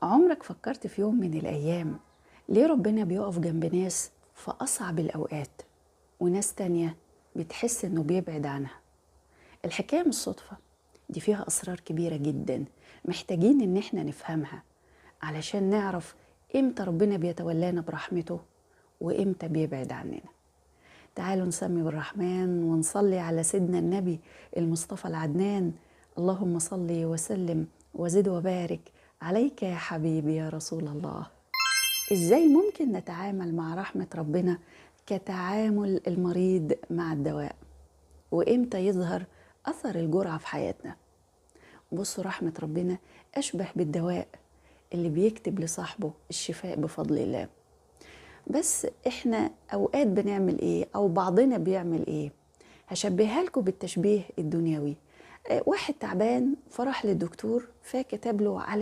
عمرك فكرت في يوم من الأيام ليه ربنا بيقف جنب ناس في أصعب الأوقات وناس تانية بتحس إنه بيبعد عنها؟ الحكاية مش صدفة، دي فيها أسرار كبيرة جدا محتاجين إن احنا نفهمها علشان نعرف إمتى ربنا بيتولانا برحمته وإمتى بيبعد عننا. تعالوا نسمي بالرحمن ونصلي على سيدنا النبي المصطفى العدنان. اللهم صل وسلم وزد وبارك عليك يا حبيبي يا رسول الله. ازاي ممكن نتعامل مع رحمة ربنا كتعامل المريض مع الدواء؟ وامتى يظهر اثر الجرعة في حياتنا؟ بصوا، رحمة ربنا اشبه بالدواء اللي بيكتب لصاحبه الشفاء بفضل الله. بس احنا اوقات بنعمل ايه او بعضنا بيعمل ايه؟ هشبهها لكم بالتشبيه الدنيوي. واحد تعبان فراح للدكتور فكتب له على